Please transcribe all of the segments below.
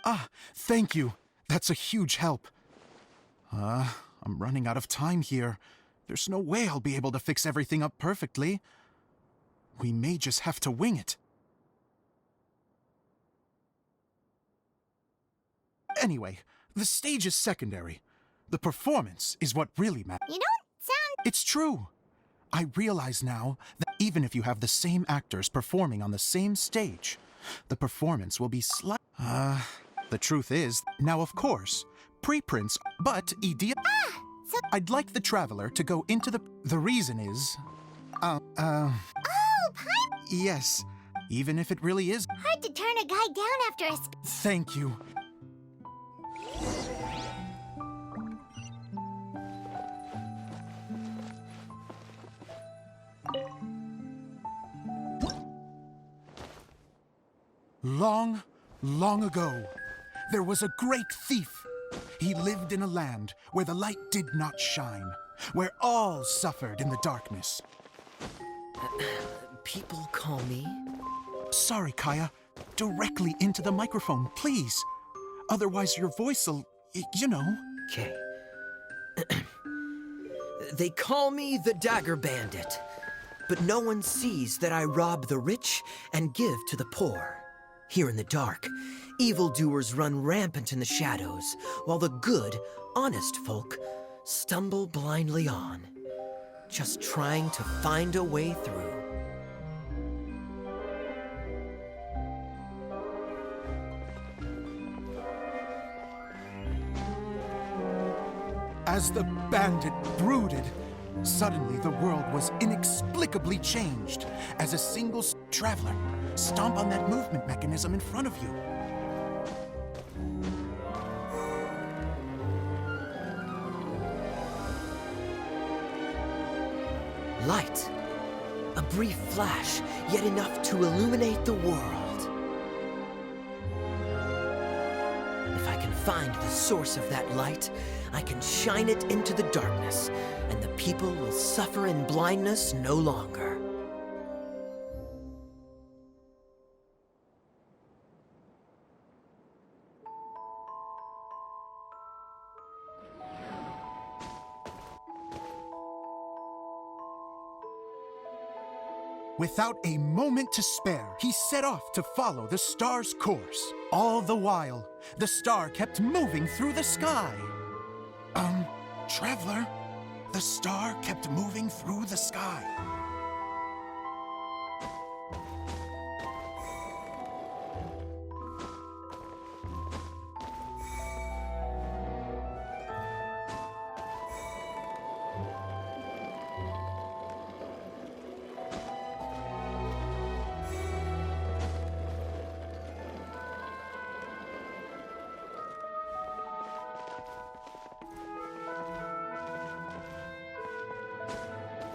Ah, thank you. That's a huge help. I'm running out of time here. There's no way I'll be able to fix everything up perfectly. We may just have to wing it. Anyway, the stage is secondary. The performance is what really matters. You don't sound... It's true. I realize now that even if you have the same actors performing on the same stage, the performance will be the truth is, now of course, preprints, but so... I'd like the Traveler to go into the reason is... Oh, Pipe! Yes, even if it really is... Hard to turn a guy down after a... Thank you. Long, long ago, there was a great thief. He lived in a land where the light did not shine, where all suffered in the darkness. People call me... Sorry, Kaya. Directly into the microphone, please. Otherwise your voice'll, you know. Okay. They call me the Dagger Bandit, but no one sees that I rob the rich and give to the poor. Here in the dark, evildoers run rampant in the shadows, while the good, honest folk stumble blindly on, just trying to find a way through. As the bandit brooded, suddenly the world was inexplicably changed as a single traveler stomp on that movement mechanism in front of you. Light. A brief flash, yet enough to illuminate the world. If I can find the source of that light, I can shine it into the darkness, and the people will suffer in blindness no longer. Without a moment to spare, he set off to follow the star's course. All the while, the star kept moving through the sky. Traveler, the star kept moving through the sky.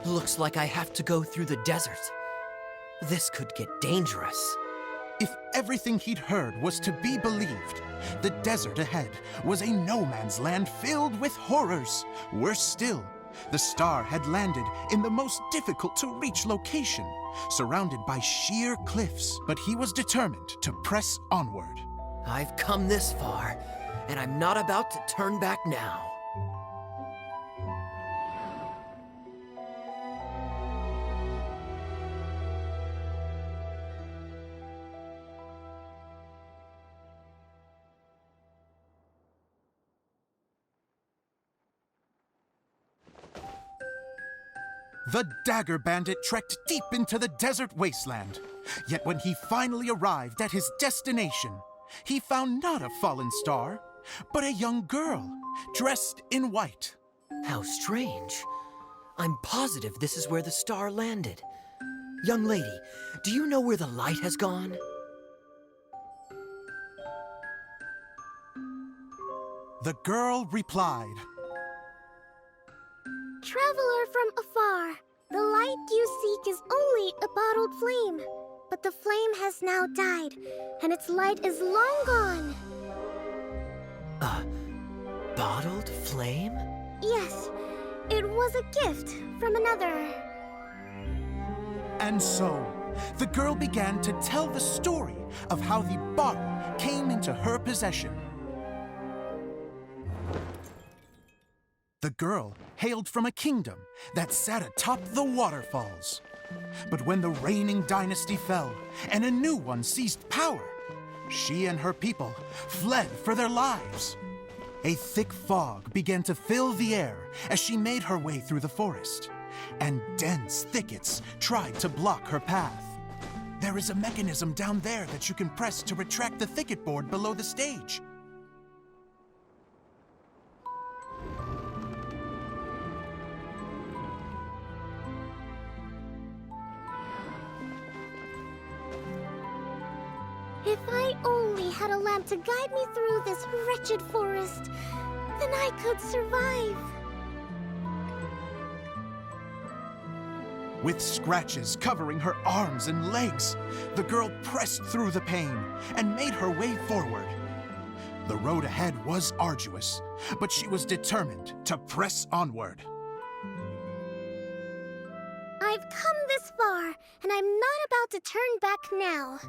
Looks like I have to go through the desert. This could get dangerous. If everything he'd heard was to be believed, the desert ahead was a no-man's land filled with horrors. Worse still, the star had landed in the most difficult-to-reach location, surrounded by sheer cliffs. But he was determined to press onward. I've come this far, and I'm not about to turn back now. The Dagger Bandit trekked deep into the desert wasteland. Yet when he finally arrived at his destination, he found not a fallen star, but a young girl, dressed in white. How strange. I'm positive this is where the star landed. Young lady, do you know where the light has gone? The girl replied, Traveler from afar, the light you seek is only a bottled flame. But the flame has now died, and its light is long gone. A bottled flame? Yes, it was a gift from another. And so, the girl began to tell the story of how the bottle came into her possession. The girl hailed from a kingdom that sat atop the waterfalls. But when the reigning dynasty fell and a new one seized power, she and her people fled for their lives. A thick fog began to fill the air as she made her way through the forest, and dense thickets tried to block her path. There is a mechanism down there that you can press to retract the thicket board below the stage. If I only had a lamp to guide me through this wretched forest, then I could survive. With scratches covering her arms and legs, the girl pressed through the pain and made her way forward. The road ahead was arduous, but she was determined to press onward. I've come this far, and I'm not about to turn back now.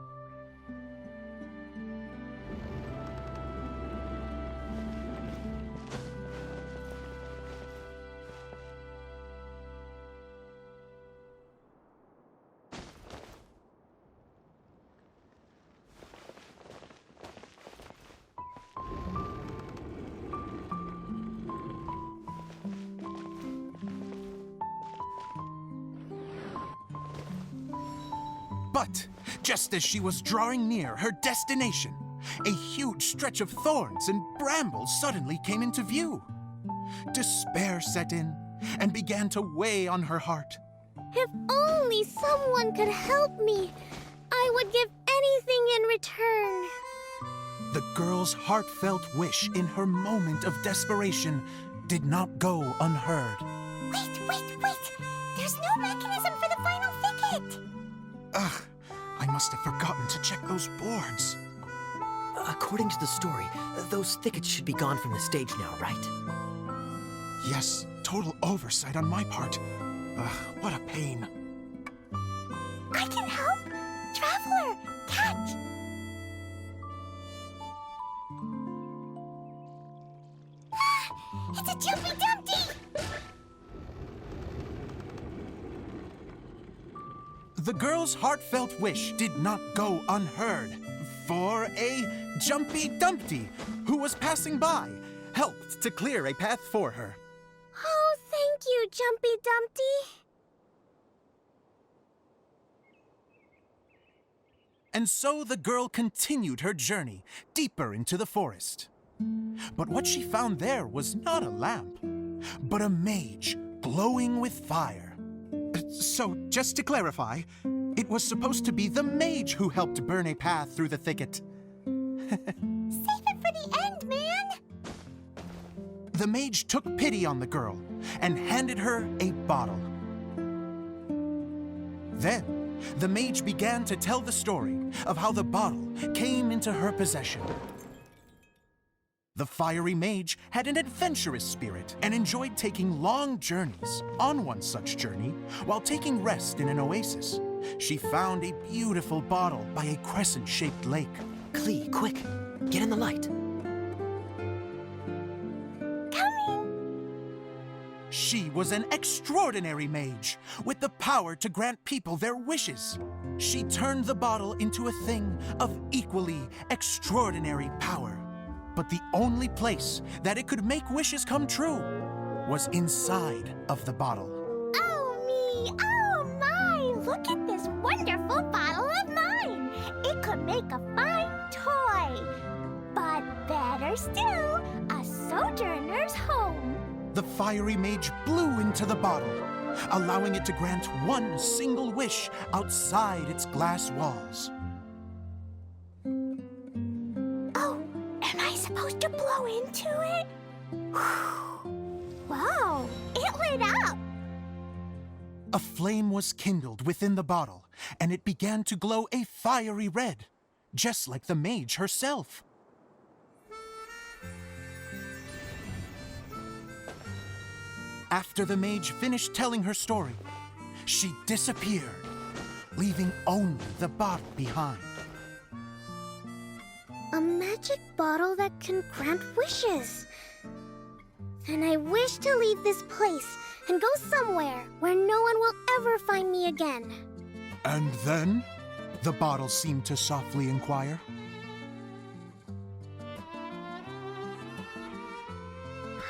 But just as she was drawing near her destination, a huge stretch of thorns and brambles suddenly came into view. Despair set in and began to weigh on her heart. If only someone could help me, I would give anything in return. The girl's heartfelt wish in her moment of desperation did not go unheard. Wait! There's no mechanism for the final thicket! Ugh, I must have forgotten to check those boards. According to the story, those thickets should be gone from the stage now, right? Yes, total oversight on my part. Ugh, what a pain. I can help! Traveler! Catch! It's a Jumpy Dumpty! The girl's heartfelt wish did not go unheard, for a Jumpy Dumpty who was passing by helped to clear a path for her. Oh, thank you, Jumpy Dumpty. And so the girl continued her journey deeper into the forest. But what she found there was not a lamp, but a mage glowing with fire. So, just to clarify, it was supposed to be the mage who helped burn a path through the thicket. Save it for the end, man! The mage took pity on the girl and handed her a bottle. Then, the mage began to tell the story of how the bottle came into her possession. The fiery mage had an adventurous spirit and enjoyed taking long journeys. On one such journey, while taking rest in an oasis, she found a beautiful bottle by a crescent-shaped lake. Klee, quick! Get in the light! Coming! She was an extraordinary mage, with the power to grant people their wishes. She turned the bottle into a thing of equally extraordinary power. But the only place that it could make wishes come true was inside of the bottle. Oh me! Oh my! Look at this wonderful bottle of mine! It could make a fine toy! But better still, a sojourner's home! The fiery mage blew into the bottle, allowing it to grant one single wish outside its glass walls. Supposed to blow into it? Wow, it lit up! A flame was kindled within the bottle, and it began to glow a fiery red, just like the mage herself. After the mage finished telling her story, she disappeared, leaving only the bottle behind. A magic bottle that can grant wishes. Then I wish to leave this place and go somewhere where no one will ever find me again. And then? The bottle seemed to softly inquire.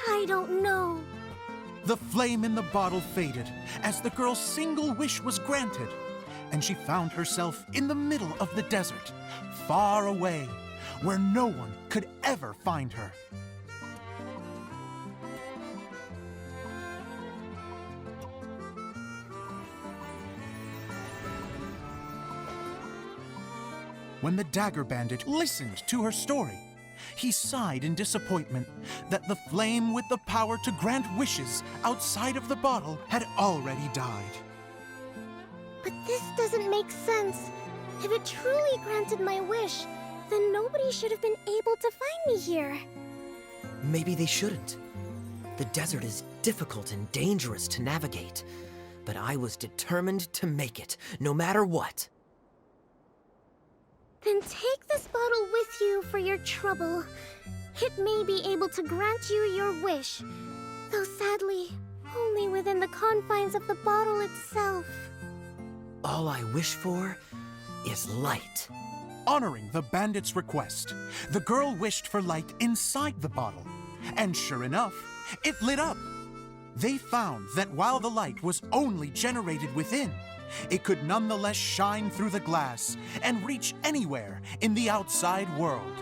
I don't know. The flame in the bottle faded as the girl's single wish was granted, and she found herself in the middle of the desert, far away, where no one could ever find her. When the Dagger Bandit listened to her story, he sighed in disappointment that the flame with the power to grant wishes outside of the bottle had already died. But this doesn't make sense. If it truly granted my wish, then nobody should have been able to find me here. Maybe they shouldn't. The desert is difficult and dangerous to navigate, but I was determined to make it, no matter what. Then take this bottle with you for your trouble. It may be able to grant you your wish, though sadly, only within the confines of the bottle itself. All I wish for is light. Honoring the bandit's request, the girl wished for light inside the bottle, and sure enough, it lit up. They found that while the light was only generated within, it could nonetheless shine through the glass and reach anywhere in the outside world.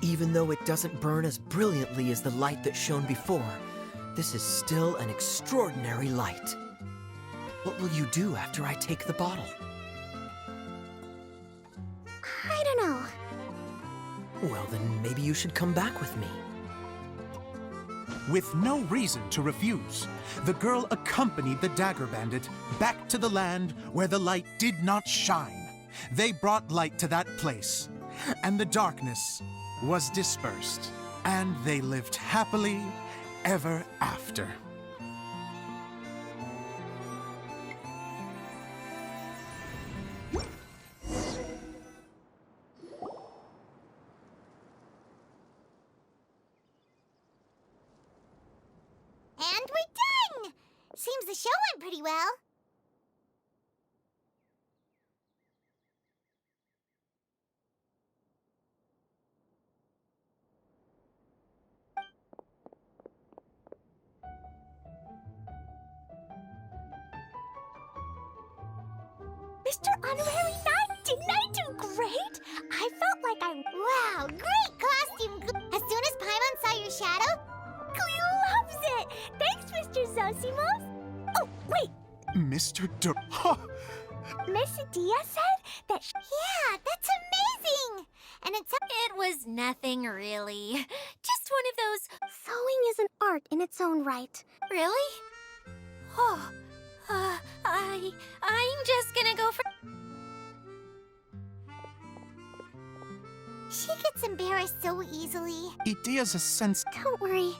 Even though it doesn't burn as brilliantly as the light that shone before, this is still an extraordinary light. What will you do after I take the bottle? I don't know. Well, then maybe you should come back with me. With no reason to refuse, the girl accompanied the Dagger Bandit back to the land where the light did not shine. They brought light to that place, and the darkness was dispersed, and they lived happily ever after. And we're done! Seems the show went pretty well. Mr. Honorary Knight, didn't I do great? I felt like wow, great costume! As soon as Paimon saw your shadow, Cleo loves it! Thanks, Mr. Zosimos! Oh, wait! Mr. Miss Dia said that yeah, that's amazing! And It was nothing really. Just one of those. Sewing is an art in its own right. Really? Oh, I'm just gonna go for. She gets embarrassed so easily. Idea's a sense. Don't worry.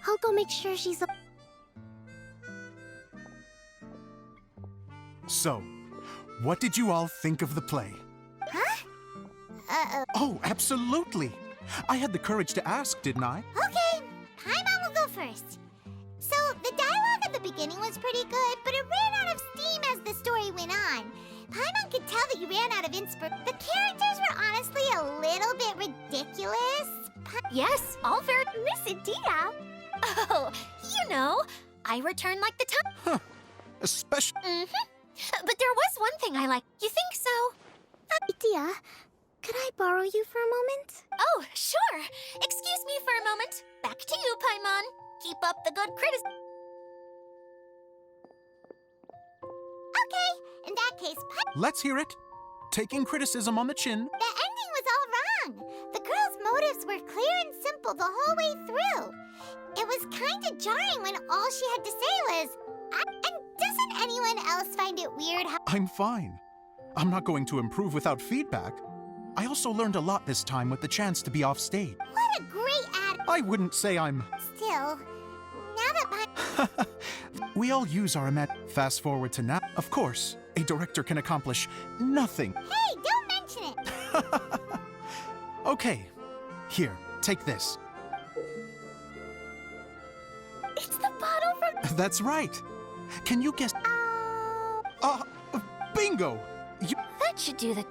I'll go make sure she's a... So, what did you all think of the play? Huh? Oh, absolutely. I had the courage to ask, didn't I? Okay, Paimon will go first. So, the dialogue at the beginning was pretty good, but it ran out of steam as the story went on. Paimon could tell that you ran out of inspiration. The characters were honestly a little bit ridiculous. Yes, all very. Miss Dia? Oh, you know, I return like the time. Huh. Especially. But there was one thing I like. You think so? Dia, could I borrow you for a moment? Oh, sure. Excuse me for a moment. Back to you, Paimon. Keep up the good criticism. Okay, in that case, Let's hear it. Taking criticism on the chin. the ending was all wrong. The girl's motives were clear and simple the whole way through. It was kind of jarring when all she had to say was, and doesn't anyone else find it weird how... I'm fine. I'm not going to improve without feedback. I also learned a lot this time with the chance to be off stage. What a great ad... I wouldn't say I'm... Still, now that We all use our Fast forward to now. Of course, a director can accomplish nothing. Hey, don't mention it! Okay, here, take this. It's the bottle from... That's right. Can you guess? Bingo! That should do the...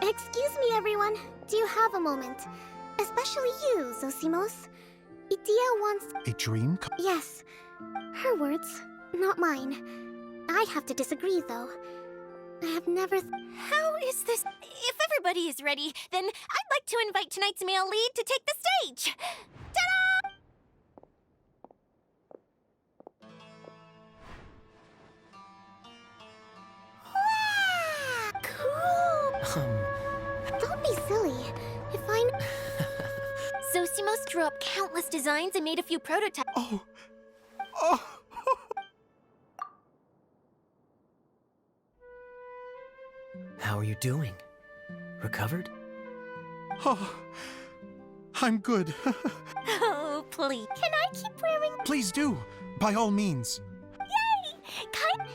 Excuse me, everyone. Do you have a moment? Especially you, Zosimos. Idia wants... A dream? Yes. Her words, not mine. I'd have to disagree, though. I have never... How is this? If everybody is ready, then I'd like to invite tonight's male lead to take the stage. Ta-da! Cool! Don't be silly. If I... Zosimos drew up countless designs and made a few prototypes. Oh. How are you doing? Recovered? Oh, I'm good. Oh, please. Can I keep wearing... Please do, by all means. Yay! Kind...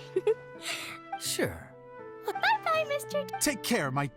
Sure. Bye-bye, Mr. Take care, my...